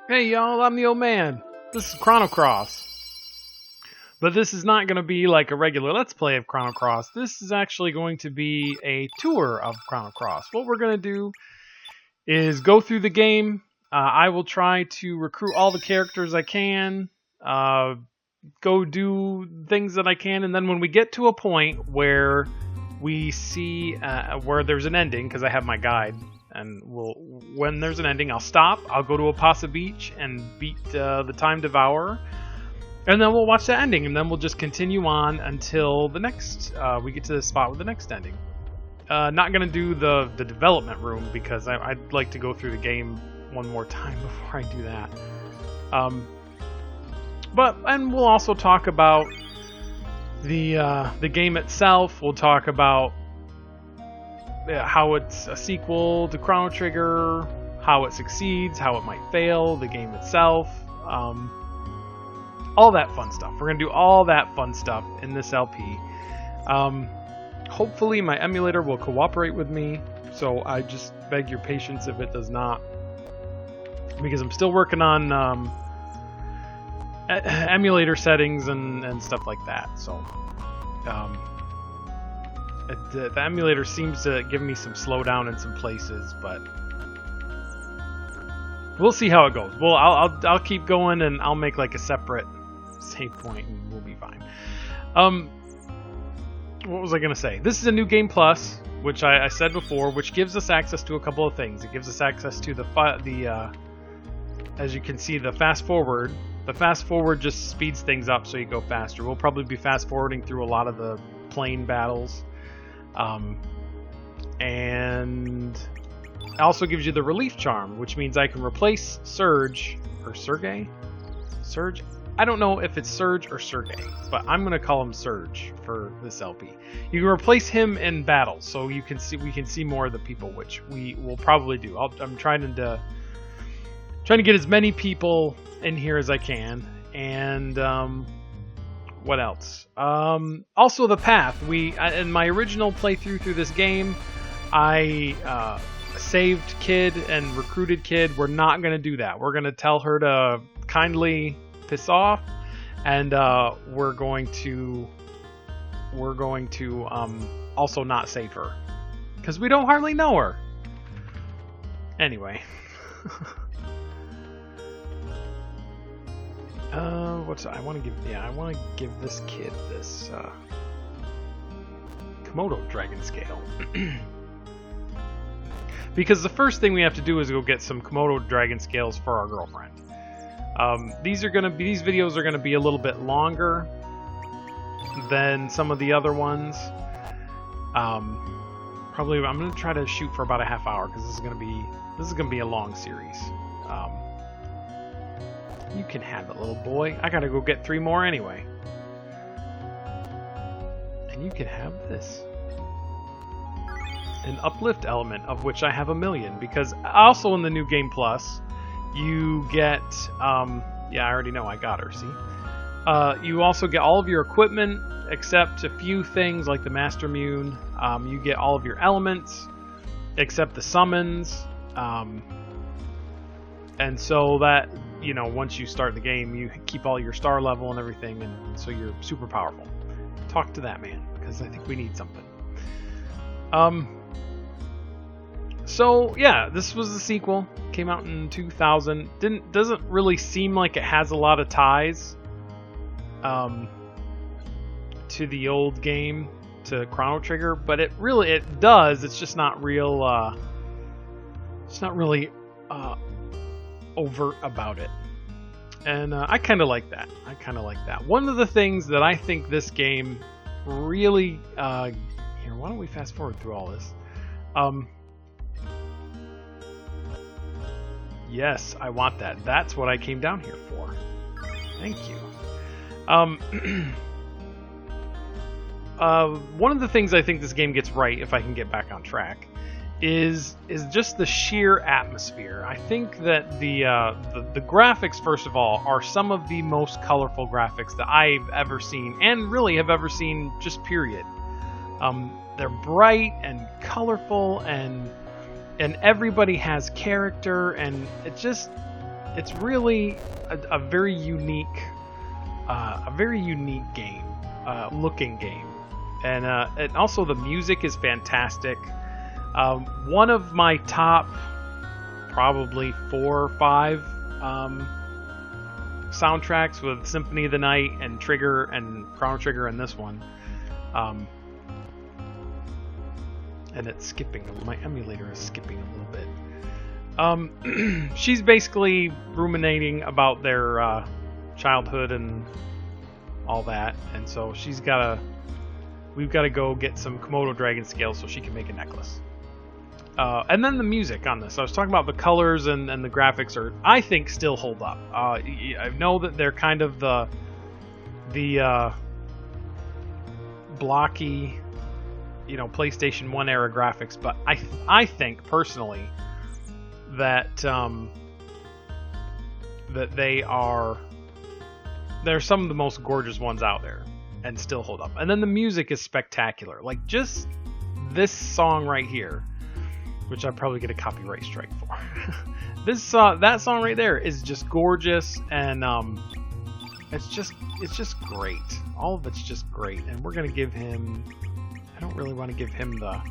Hey y'all, I'm the old man. This is Chrono Cross. But this is not going to be like a regular Let's Play of Chrono Cross. This is actually going to be a tour of Chrono Cross. What we're going to do is go through the game. I will try to recruit all the characters I can, go do things that I can, and then when we get to a point where we see where there's an ending, because I have my guide, and when there's an ending, I'll stop, I'll go to Apasa Beach and beat the Time Devourer, and then we'll watch the ending, and then we'll just continue on until the next, we get to the spot with the next ending. Not going to do the development room, because I'd like to go through the game one more time before I do that. And we'll also talk about the game itself. We'll talk about how it's a sequel to Chrono Trigger, how it succeeds, how it might fail, the game itself, all that fun stuff. We're going to do all that fun stuff in this LP. Hopefully my emulator will cooperate with me, so I just beg your patience if it does not, because I'm still working on emulator settings and stuff like that. So the emulator seems to give me some slowdown in some places, but we'll see how it goes. Well, I'll keep going, and I'll make like a separate save point, and we'll be fine. What was I gonna say? This is a new game plus, which I said before, which gives us access to a couple of things. It gives us access to the as you can see, the fast forward. The fast forward just speeds things up so you go faster. We'll probably be fast forwarding through a lot of the plane battles. And it also gives you the relief charm, which means I can replace Surge, or Sergei? Surge? I don't know if it's Surge or Sergei, but I'm going to call him Surge for this LP. You can replace him in battles, so we can see more of the people, which we will probably do. I'm trying to get as many people in here as I can, and what else? Also the path. In my original playthrough through this game, I saved Kid and recruited Kid. We're not going to do that. We're going to tell her to kindly piss off, and we're going to also not save her, because we don't hardly know her. Anyway. I want to give this kid this Komodo dragon scale. Because the first thing we have to do is go get some Komodo dragon scales for our girlfriend. These videos are gonna be a little bit longer than some of the other ones. Probably I'm gonna try to shoot for about a half hour, because this is gonna be a long series. You can have it, little boy. I gotta go get 3 more anyway. And you can have this. An uplift element, of which I have 1,000,000, because also in the new Game Plus, you get, yeah, I already know, I got her, see? You also get all of your equipment, except a few things like the Master Mune. You get all of your elements, except the summons. And so that, once you start the game, you keep all your star level and everything, and so you're super powerful. Talk to that man, because I think we need something. So yeah, this was the sequel. Came out in 2000. Doesn't really seem like it has a lot of ties to the old game, to Chrono Trigger, but it does. It's just not real. It's not really overt about it, and I kind of like that. One of the things that I think this game really here, why don't we fast forward through all this? Yes, I want that. That's what I came down here for. Thank you. One of the things I think this game gets right, if I can get back on track, is just the sheer atmosphere. I think that the graphics, first of all, are some of the most colorful graphics that I've ever seen, and really have ever seen, just period. They're bright and colorful, and everybody has character, and it's really a very unique game, looking game, and also the music is fantastic. One of my top probably 4 or 5 soundtracks, with Symphony of the Night and Trigger and Chrono Trigger and this one. And it's skipping. My emulator is skipping a little bit. She's basically ruminating about their childhood and all that, and so we've got to go get some Komodo dragon scales so she can make a necklace. And then the music on this. I was talking about the colors and the graphics I think, still hold up. I know that they're kind of the blocky, PlayStation 1 era graphics, but I think personally that they're some of the most gorgeous ones out there and still hold up. And then the music is spectacular. Like just this song right here, which I probably get a copyright strike for. That song right there is just gorgeous, and it's just great. All of it's just great, and we're gonna give him. I don't really want to give him the. I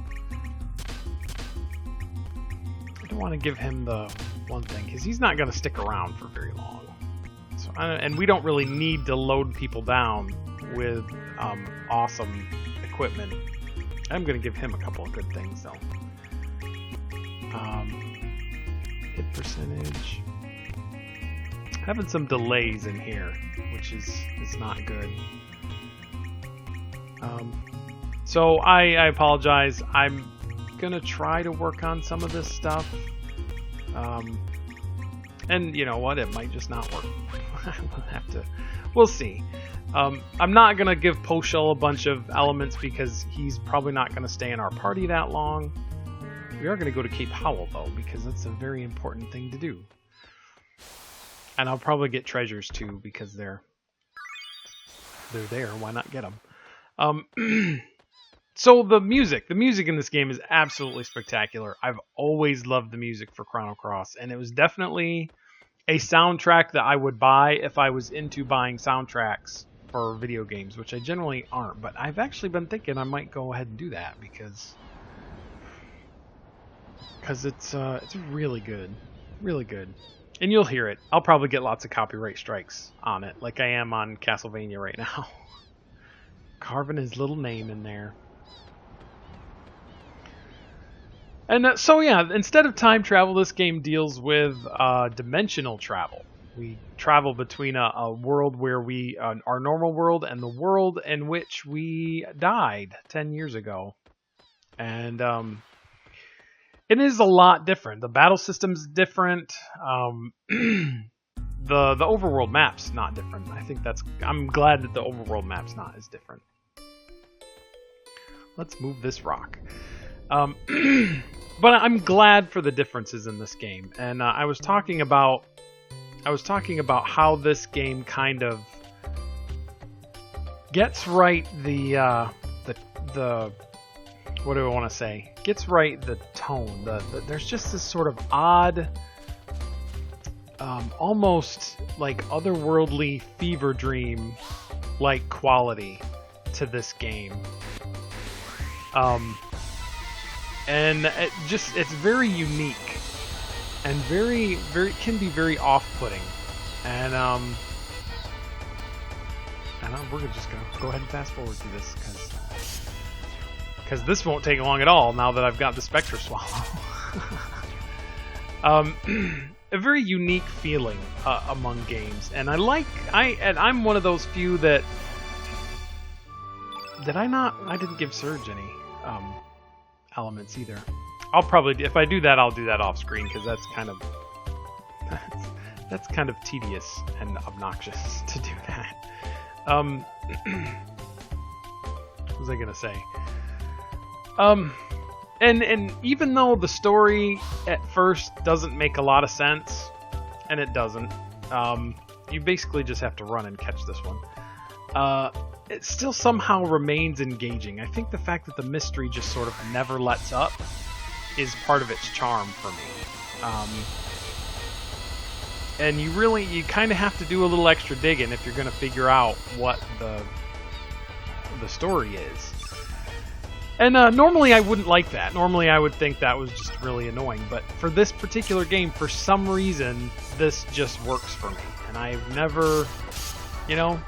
don't want to give him the one thing because he's not gonna stick around for very long. So, and we don't really need to load people down with awesome equipment. I'm gonna give him a couple of good things though. Hit percentage. Having some delays in here, which is not good. So I apologize. I'm gonna try to work on some of this stuff. And you know what? It might just not work. We'll see. I'm not gonna give Poshel a bunch of elements because he's probably not gonna stay in our party that long. We are going to go to Cape Howell, though, because that's a very important thing to do. And I'll probably get treasures, too, because they're there. Why not get them? So the music in this game is absolutely spectacular. I've always loved the music for Chrono Cross, and it was definitely a soundtrack that I would buy if I was into buying soundtracks for video games, which I generally aren't. But I've actually been thinking I might go ahead and do that because it's really good, and you'll hear it. I'll probably get lots of copyright strikes on it, like I am on Castlevania right now. Carving his little name in there. And so yeah, instead of time travel, this game deals with dimensional travel. We travel between a world where our normal world and the world in which we died 10 years ago, and it is a lot different. The battle system's different. The overworld map's not different. I'm glad that the overworld map's not as different. Let's move this rock. But I'm glad for the differences in this game. And I was talking about how this game kind of gets right the what do I want to say? Gets right the tone. There's just this sort of odd, almost like otherworldly fever dream like quality to this game. And it's very unique and very can be very off-putting. And we're just gonna go ahead and fast forward through this because this won't take long at all now that I've got the Spectre Swallow. A very unique feeling among games, and I'm one of those few that I didn't give Surge any elements either. I'll probably, if I do that, I'll do that off screen because that's kind of tedious and obnoxious to do that. What was I gonna say? And even though the story at first doesn't make a lot of sense, and it doesn't, you basically just have to run and catch this one. It still somehow remains engaging. I think the fact that the mystery just sort of never lets up is part of its charm for me. And you kind of have to do a little extra digging if you're going to figure out what the story is. And normally I wouldn't like that. Normally I would think that was just really annoying. But for this particular game, for some reason, this just works for me. And I've never, you know,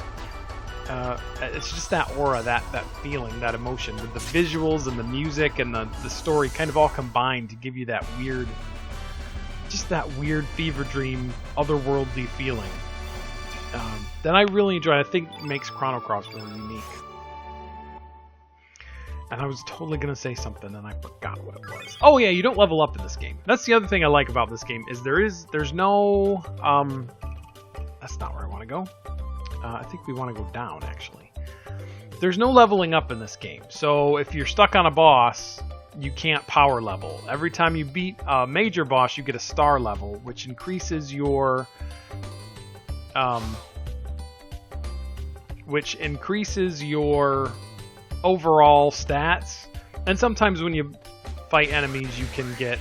it's just that aura, that feeling, that emotion, with the visuals and the music and the story kind of all combined to give you that weird, just that weird fever dream, otherworldly feeling. That I really enjoy. I think makes Chrono Cross really unique. And I was totally going to say something and I forgot what it was. Oh yeah, you don't level up in this game. That's the other thing I like about this game, is there's no, that's not where I want to go. I think we want to go down, actually. There's no leveling up in this game. So if you're stuck on a boss, you can't power level. Every time you beat a major boss, you get a star level, which increases your, overall stats. And sometimes when you fight enemies, you can get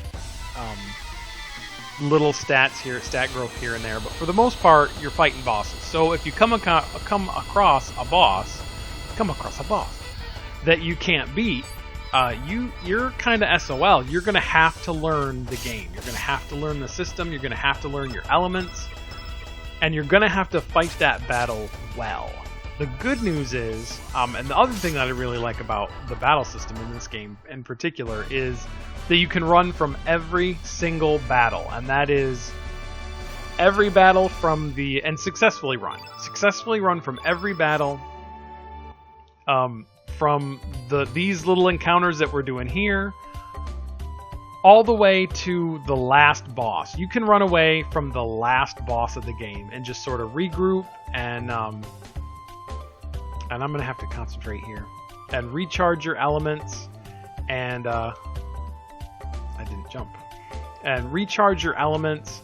little stats here, stat growth here and there, but for the most part you're fighting bosses. So if you come across a boss that you can't beat, you're kind of SOL. You're gonna have to learn the game. You're gonna have to learn the system. You're gonna have to learn your elements, and you're gonna have to fight that battle well. The good news is, and the other thing that I really like about the battle system in this game in particular, is that you can run from every single battle, and that is every battle from the, and successfully run from every battle, from these little encounters that we're doing here, all the way to the last boss. You can run away from the last boss of the game and just sort of regroup and I'm going to have to concentrate here, and recharge your elements, and I didn't jump, and recharge your elements,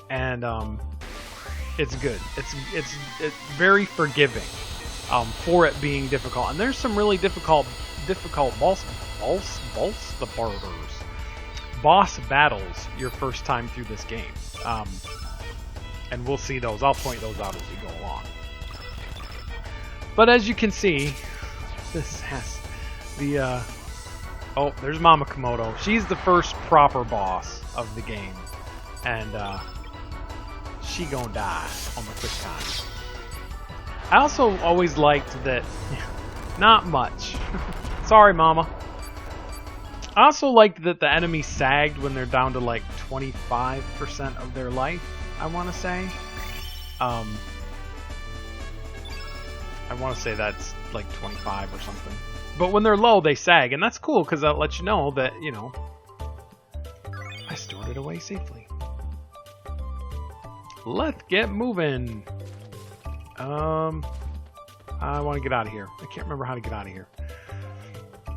and it's good. It's very forgiving for it being difficult, and there's some really difficult boss battles your first time through this game, and we'll see those. I'll point those out as we go along. But as you can see, this has the, oh, there's Mama Komodo. She's the first proper boss of the game. And, she gonna die on the quick time. I also always liked that, not much. Sorry, Mama. I also liked that the enemies sagged when they're down to like 25% of their life, I want to say. I want to say that's like 25 or something. But when they're low, they sag, and that's cool because that lets you know that, you know, I stored it away safely. Let's get moving. I want to get out of here. I can't remember how to get out of here.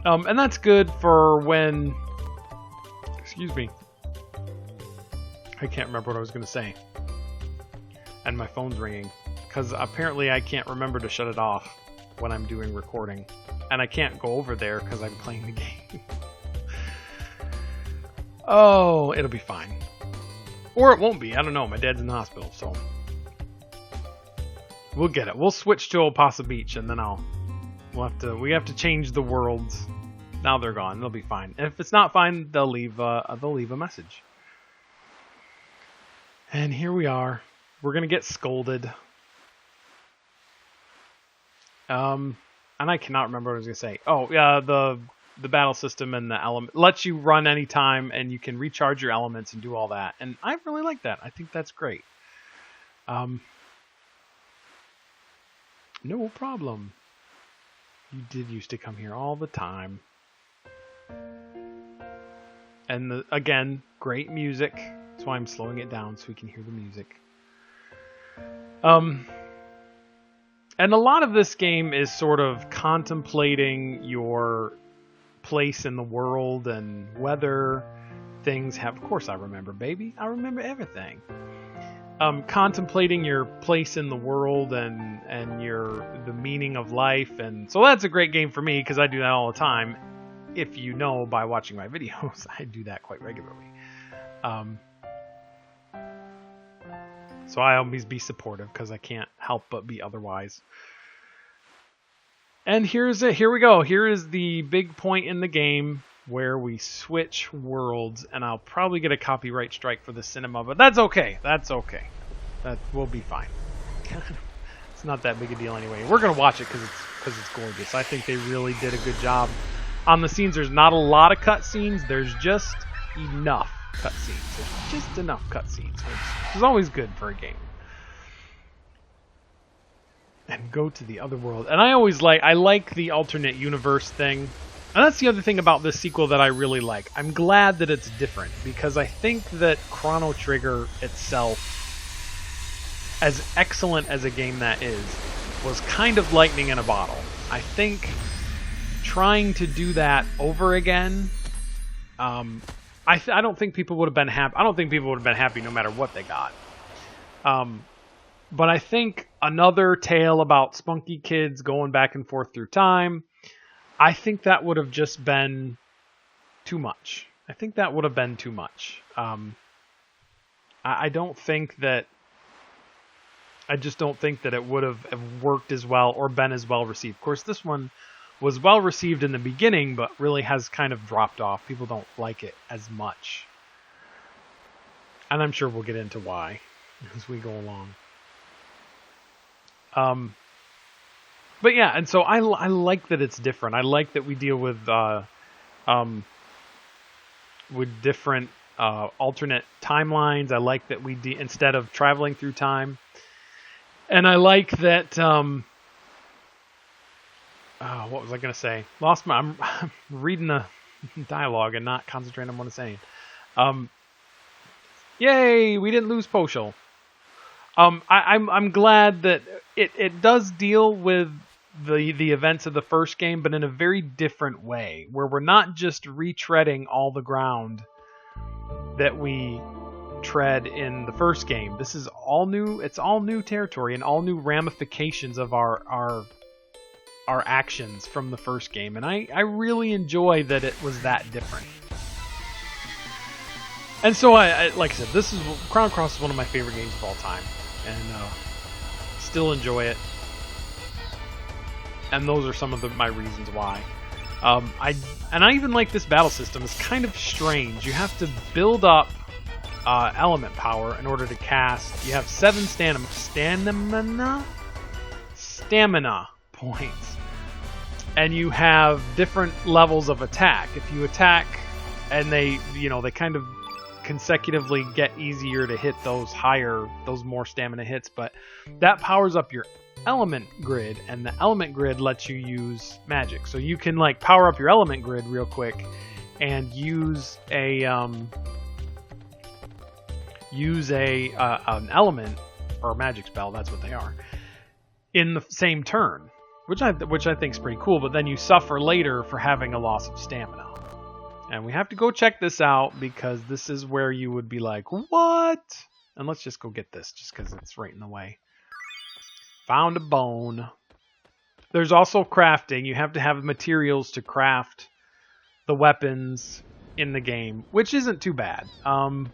And that's good for when... Excuse me. I can't remember what I was going to say. And my phone's ringing. Because apparently I can't remember to shut it off when I'm doing recording. And I can't go over there because I'm playing the game. Oh, it'll be fine. Or it won't be. I don't know. My dad's in the hospital, so... We'll get it. We'll switch to Opasa Beach, and then we have to change the worlds. Now they're gone. They'll be fine. And if it's not fine, they'll leave a message. And here we are. We're gonna get scolded. And I cannot remember what I was gonna say. Oh, yeah, the battle system and the element lets you run anytime, and you can recharge your elements and do all that. And I really like that. I think that's great. No problem. You did used to come here all the time. And again, great music. That's why I'm slowing it down so we can hear the music. And a lot of this game is sort of contemplating your place in the world and whether things have... Of course I remember, baby. I remember everything. Contemplating your place in the world and the meaning of life. And so that's a great game for me because I do that all the time. If you know by watching my videos, I do that quite regularly. So I always be supportive because I can't help but be otherwise. And here's it. Here we go. Here is the big point in the game where we switch worlds, and I'll probably get a copyright strike for the cinema, but that's okay. That's okay. That will be fine. It's not that big a deal anyway. We're gonna watch it because it's gorgeous. I think they really did a good job on the scenes. There's not a lot of cutscenes. There's just enough cutscenes. There's just enough cutscenes, which is always good for a game. And go to the other world. And I like the alternate universe thing. And that's the other thing about this sequel that I really like. I'm glad that it's different, because I think that Chrono Trigger itself, as excellent as a game that is, was kind of lightning in a bottle. I think trying to do that over again, I don't think people would have been happy. I don't think people would have been happy no matter what they got. But I think another tale about spunky kids going back and forth through time, I think that would have just been too much. I think that would have been too much. I don't think that... I just don't think that it would have worked as well or been as well received. Of course, this one was well received in the beginning, but really has kind of dropped off. People don't like it as much. And I'm sure we'll get into why as we go along. But yeah, and so I like that it's different. I like that we deal with different alternate timelines. I like that we instead of traveling through time, and I like that. What was I gonna say? I'm reading the dialogue and not concentrating on what I'm saying. Yay! We didn't lose Poshel. I'm glad that it does deal with the events of the first game, but in a very different way, where we're not just retreading all the ground that we tread in the first game. This is all new. It's all new territory and all new ramifications of our actions from the first game, and I really enjoy that it was that different. And so I like I said, Chrono Cross is one of my favorite games of all time, and still enjoy it. And those are some of my reasons why. I even like this battle system. It's kind of strange. You have to build up element power in order to cast. You have 7 stamina points, and you have different levels of attack. If you attack, and they kind of consecutively get easier to hit those more stamina hits, but that powers up your element grid, and the element grid lets you use magic. So you can like power up your element grid real quick and use an element or a magic spell, that's what they are, in the same turn, which I think is pretty cool. But then you suffer later for having a loss of stamina. And we have to go check this out, because this is where you would be like, what? And let's just go get this, just because it's right in the way. Found a bone. There's also crafting. You have to have materials to craft the weapons in the game, which isn't too bad. Oh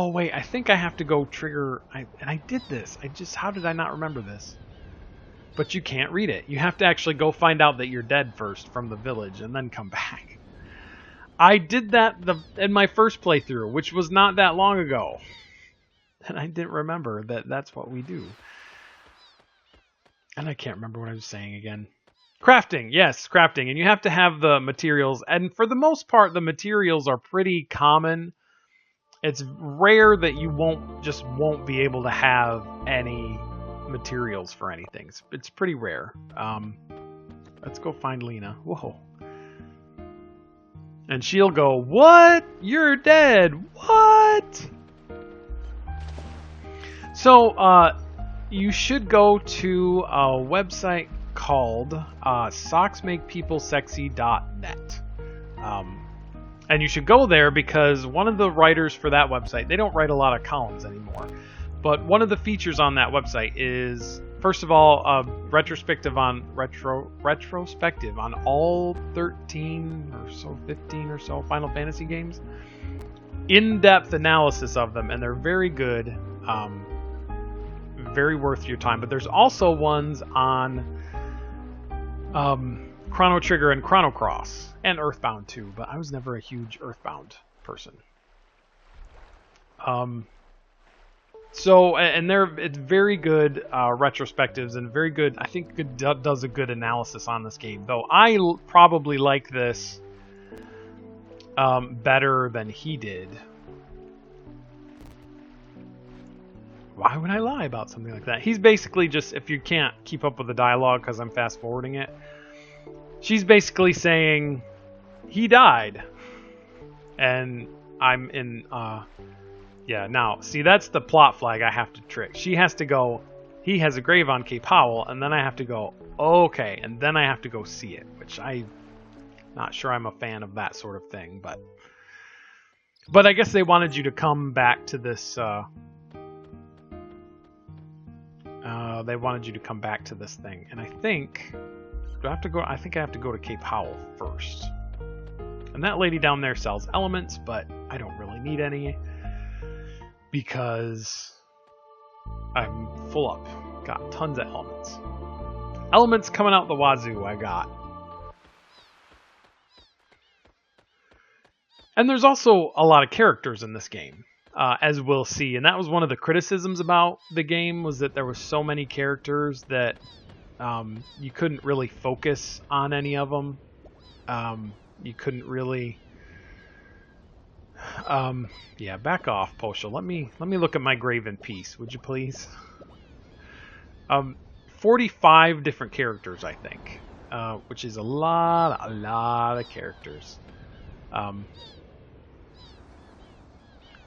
wait, I think I have to go trigger, and I did this. How did I not remember this? But you can't read it. You have to actually go find out that you're dead first from the village and then come back. I did that in my first playthrough, which was not that long ago. And I didn't remember that that's what we do. And I can't remember what I was saying again. Crafting, yes, crafting. And you have to have the materials. And for the most part, the materials are pretty common. It's rare that you won't be able to have any materials for anything. It's pretty rare. Let's go find Lena. Whoa. And she'll go, what? You're dead. What? So, you should go to a website called socksmakepeoplesexy.net. And you should go there because one of the writers for that website, they don't write a lot of columns anymore. But one of the features on that website is, first of all, a retrospective on all 13 or so, 15 or so Final Fantasy games. in-depth analysis of them, and they're very good, very worth your time. But there's also ones on Chrono Trigger and Chrono Cross, and Earthbound too, but I was never a huge Earthbound person. So, and it's very good retrospectives and very good, I think it does a good analysis on this game. Though I probably like this better than he did. Why would I lie about something like that? He's basically just, if you can't keep up with the dialogue because I'm fast forwarding it, she's basically saying he died. And I'm in, yeah, now, see, that's the plot flag I have to trick. She has to go, he has a grave on Cape Howell, and then I have to go, okay, and then I have to go see it, which I'm not sure I'm a fan of that sort of thing, but I guess they wanted you to come back to this, they wanted you to come back to this thing, and I think, do I have to go, I think I have to go to Cape Howell first. And that lady down there sells elements, but I don't really need any, because I'm full up. Got tons of elements. Elements coming out the wazoo, I got. And there's also a lot of characters in this game, as we'll see. And that was one of the criticisms about the game, was that there were so many characters that you couldn't really focus on any of them. You couldn't really... yeah, back off, Posha. Let me look at my grave in peace, would you please? 45 different characters, I think, which is a lot of characters.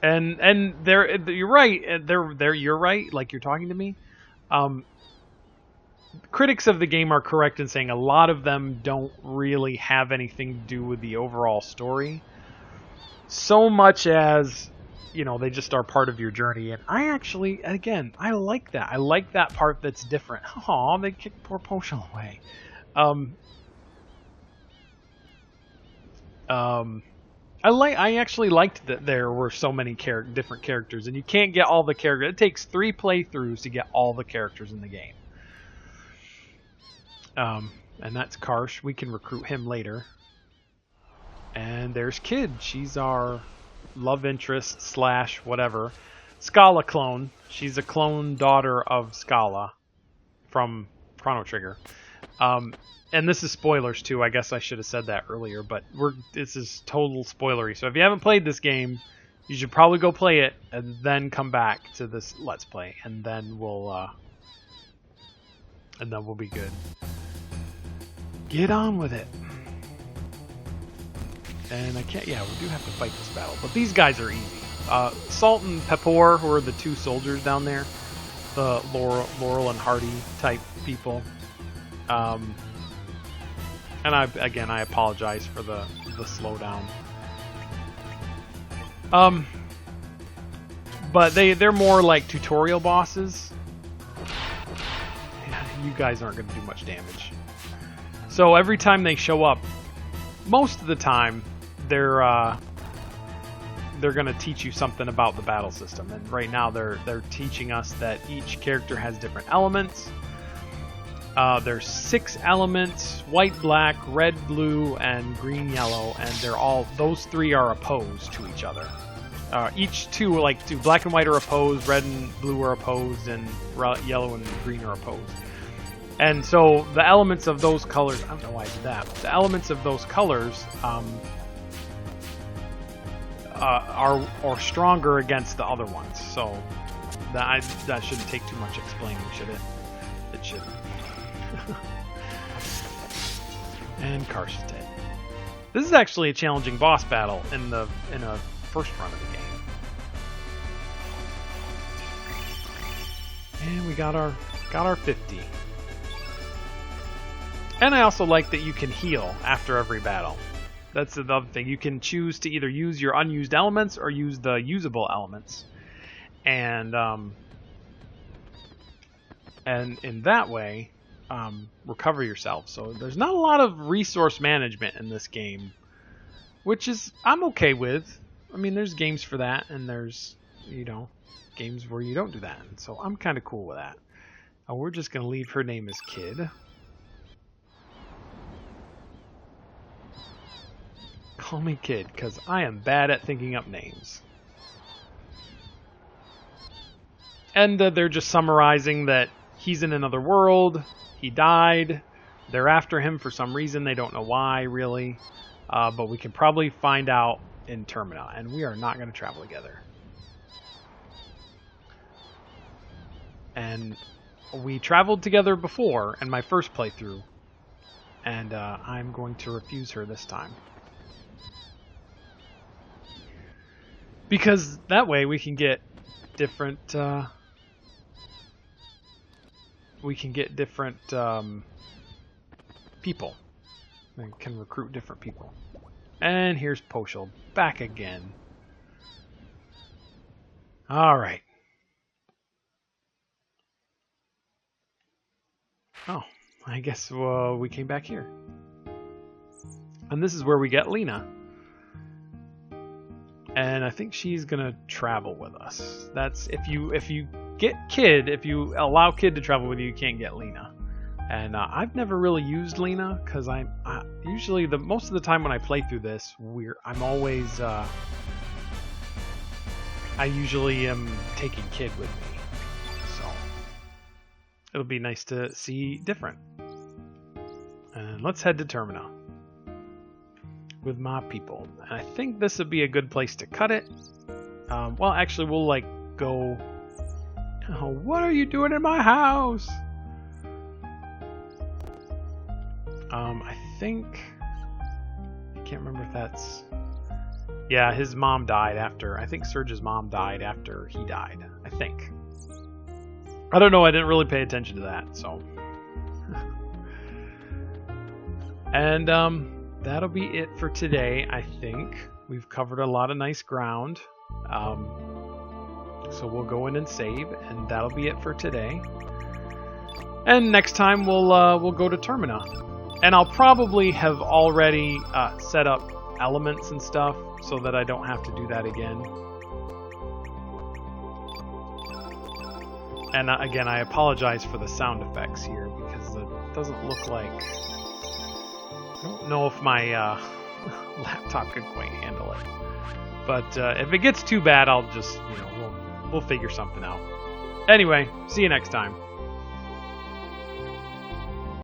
And you're right. You're right. Like, you're talking to me. Critics of the game are correct in saying a lot of them don't really have anything to do with the overall story, so much as, you know, they just are part of your journey. And I actually, again, I like that. I like that part that's different. Aw, they kicked poor Posha away. I actually liked that there were so many different characters, and you can't get all the characters. It takes 3 playthroughs to get all the characters in the game. And that's Karsh. We can recruit him later. And there's Kid. She's our love interest / whatever. Scala clone. She's a clone daughter of Scala from Chrono Trigger. And this is spoilers too. I guess I should have said that earlier, but this is total spoilery. So if you haven't played this game, you should probably go play it and then come back to this Let's Play, and then we'll be good. Get on with it. And I can't, yeah, we do have to fight this battle, but these guys are easy. Salt and Pepor, who are the 2 soldiers down there, the Laurel and Hardy type people. And I apologize for the slowdown. But they're more like tutorial bosses. Yeah, you guys aren't going to do much damage. So every time they show up, most of the time, they're going to teach you something about the battle system. And right now they're teaching us that each character has different elements. There's 6 elements: white, black, red, blue, and green, yellow, and those 3 are opposed to each other. Each 2, like black and white are opposed, red and blue are opposed, and yellow and green are opposed. And so the elements of those colors, I don't know why I did that, but the elements of those colors are stronger against the other ones. So that shouldn't take too much explaining, should it? It shouldn't. And Karsh is dead. This is actually a challenging boss battle in a first run of the game. And we got our 50. And I also like that you can heal after every battle. That's the other thing. You can choose to either use your unused elements or use the usable elements. And in that way, recover yourself. So there's not a lot of resource management in this game, which is I'm okay with. I mean, there's games for that, and there's, you know, games where you don't do that. And so I'm kind of cool with that. We're just going to leave her name as Kid. Call me Kid, because I am bad at thinking up names. And they're just summarizing that he's in another world, he died, they're after him for some reason, they don't know why, really. But we can probably find out in Termina, and we are not going to travel together. And we traveled together before in my first playthrough, and I'm going to refuse her this time. Because that way we can get different people. We can recruit different people. And here's Poshel back again. Alright. Oh, I guess we came back here. And this is where we get Lena. And I think she's gonna travel with us. That's if you get Kid, if you allow Kid to travel with you, you can't get Lena. And I've never really used Lena because I usually most of the time when I play through this, I'm always I usually am taking Kid with me, so it'll be nice to see different. And let's head to Termina with my people. And I think this would be a good place to cut it. Well, actually, we'll like go. Oh, what are you doing in my house? I think I can't remember if that's. Yeah, his mom died after. I think Serge's mom died after he died. I think. I don't know. I didn't really pay attention to that. So. And that'll be it for today. I think we've covered a lot of nice ground. So we'll go in and save, and that'll be it for today. And next time we'll go to Termina. And I'll probably have already set up elements and stuff so that I don't have to do that again. And again, I apologize for the sound effects here because it doesn't look like... I don't know if my laptop could quite handle it. But if it gets too bad, I'll just, we'll figure something out. Anyway, see you next time.